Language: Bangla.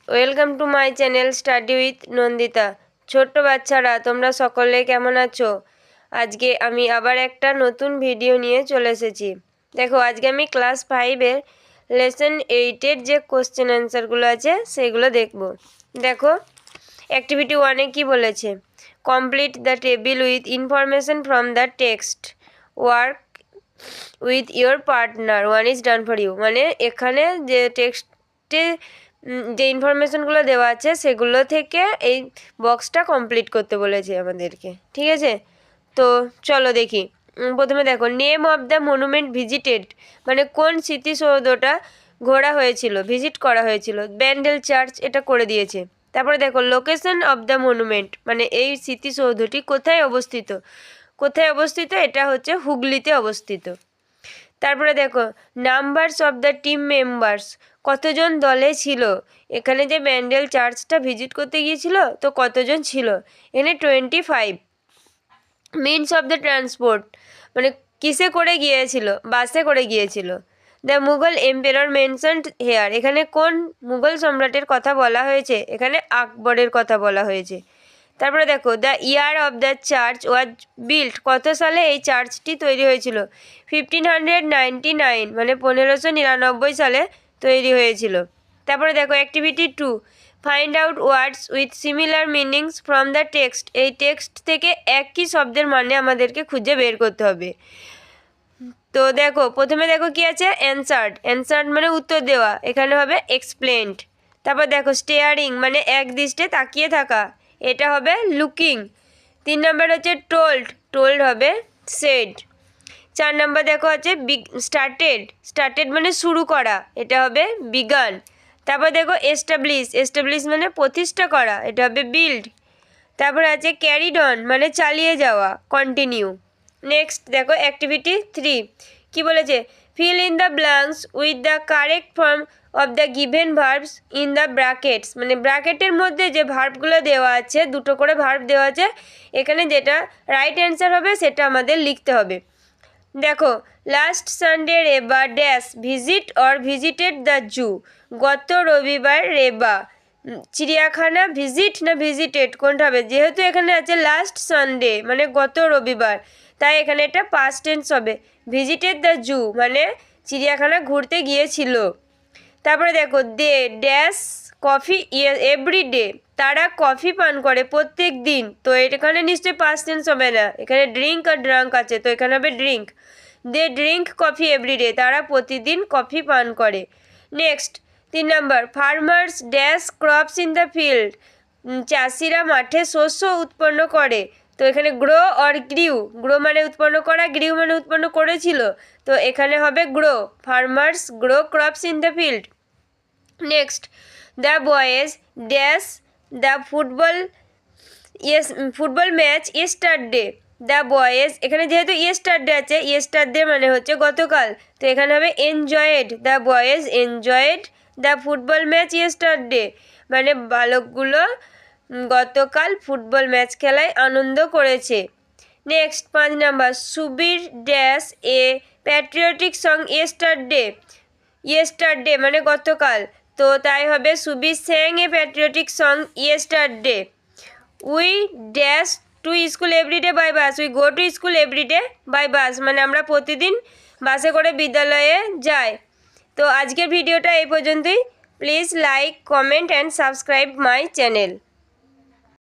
Welcome to my channel study with Nandita. ছোট্ট বাচ্চারা তোমরা সকলে কেমন আছো? আজকে আমি আবার একটা নতুন ভিডিও নিয়ে চলে এসেছি। দেখো, আজকে আমি ক্লাস 5-এর লেসন 8-এর যে কোশ্চেন অ্যান্সারগুলো আছে সেগুলো দেখব। দেখো, অ্যাক্টিভিটি 1-এ কী বলেছে? Complete the table with information from the text, work with your partner, one is done for you. মানে এখানে যে টেক্সটে যে ইনফরমেশনগুলো দেওয়া আছে সেগুলো থেকে এই বক্সটা কমপ্লিট করতে বলেছে আমাদেরকে, ঠিক আছে? তো চলো দেখি। প্রথমে দেখো, name of the monument visited, মানে কোন স্মৃতিসৌধটা ঘোরা হয়েছিল, ভিজিট করা হয়েছিল। ব্যান্ডেল চার্চ, এটা করে দিয়েছে। তারপরে দেখো, লোকেশন অফ দ্য মনুমেন্ট, মানে এই স্মৃতিসৌধটি কোথায় অবস্থিত। কোথায় অবস্থিত? এটা হচ্ছে হুগলিতে অবস্থিত। তারপরে দেখো, numbers of the team members, কতজন দলে ছিল। এখানে যে ব্যান্ডেল চার্চটা ভিজিট করতে গিয়েছিল তো কতজন ছিল, এখানে 25। মিনস অফ দ্য ট্রান্সপোর্ট, মানে কিসে করে গিয়েছিল, বাসে করে গিয়েছিল। The Mughal emperor mentioned here, এখানে কোন মুঘল সম্রাটের কথা বলা হয়েছে, এখানে আকবরের কথা বলা হয়েছে। তারপরে দেখো, the year of the church was built, কত সালে এই চার্চটি তৈরি হয়েছিল। 1599, মানে 1599 সালে তৈরি হয়েছিল। তারপরে দেখো, activity 2, find out words with similar meanings from the text, এই টেক্সট থেকে একই শব্দের মানে আমাদেরকে খুঁজে বের করতে হবে। তো দেখো, প্রথমে দেখো কি আছে, অ্যান্সার্ড। অ্যান্সার্ড মানে উত্তর দেওয়া, এখানে হবে এক্সপ্লেন্ড। তারপর দেখো, স্টেয়ারিং মানে এক দৃষ্টে তাকিয়ে থাকা, এটা হবে লুকিং। 3 নম্বর হচ্ছে টোল্ড, টোল্ড হবে সেড। 4 নম্বর দেখো আছে স্টার্টেড, স্টার্টেড মানে শুরু করা, এটা হবে বিগান। তারপর দেখো এস্টাবলিশ, এস্টাবলিশ মানে প্রতিষ্ঠা করা, এটা হবে বিল্ড। তারপর আছে ক্যারিড অন, মানে চালিয়ে যাওয়া, কন্টিনিউ। নেক্সট দেখো, অ্যাক্টিভিটি 3 কি বলেছে, fill in the blanks with the correct form of the given verbs in the brackets, মানে ব্র্যাকেটের মধ্যে যে ভার্বগুলো দেওয়া আছে, দুটো করে ভার্ব দেওয়া আছে, এখানে যেটা রাইট অ্যান্সার হবে সেটা আমাদের লিখতে হবে। দেখো, last Sunday Reba dash visit or visited the zoo, গত রবিবার রেবা চিড়িয়াখানা ভিজিট না ভিজিটেড কোনটা হবে, যেহেতু এখানে আছে লাস্ট সানডে মানে গত রবিবার, তাই এখানে এটা পাস্ট টেন্স হবে। ভিজিটেড দ্য জু মানে চিড়িয়াখানা ঘুরতে গিয়েছিল। তারপরে দেখো, they dash coffee every day, তারা কফি পান করে প্রত্যেক দিন, তো এখানে নিশ্চয়ই পাস্ট টেন্স হবে না, এখানে ড্রিঙ্ক আর ড্রাঙ্ক আছে, তো এখানে হবে ড্রিঙ্ক। দে ড্রিঙ্ক কফি এভরি ডে, তারা প্রতিদিন কফি পান করে। Next 3 number, farmers dash crops in the field, চাষিরা মাঠে শস্য উৎপন্ন করে, তো এখানে গ্রো অর গ্রিউ, গ্রো মানে উৎপন্ন করা, গ্রিউ মানে উৎপন্ন করেছিল, তো এখানে হবে grow. Farmers grow crops in the field. Next, the boys dash the football match yesterday, the boys, এখানে যেহেতু ইয়েস্টারডে আছে, ইয়েস্টারডে মানে হচ্ছে গতকাল, তো এখানে হবে enjoyed, the boys enjoyed the football match yesterday, মানে বালকগুলো গতকাল ফুটবল ম্যাচ খেলায় আনন্দ করেছে। Next 5 number, Subir dash a patriotic song yesterday, yesterday মানে গতকাল, তো তাই হবে Subir sang a patriotic song yesterday. We dash to school everyday by bus, we go to school everyday by bus, মানে আমরা প্রতিদিন বাসে করে বিদ্যালয়ে যাই। তো আজকের ভিডিওটা এই পর্যন্তই। Please like, comment and subscribe my channel.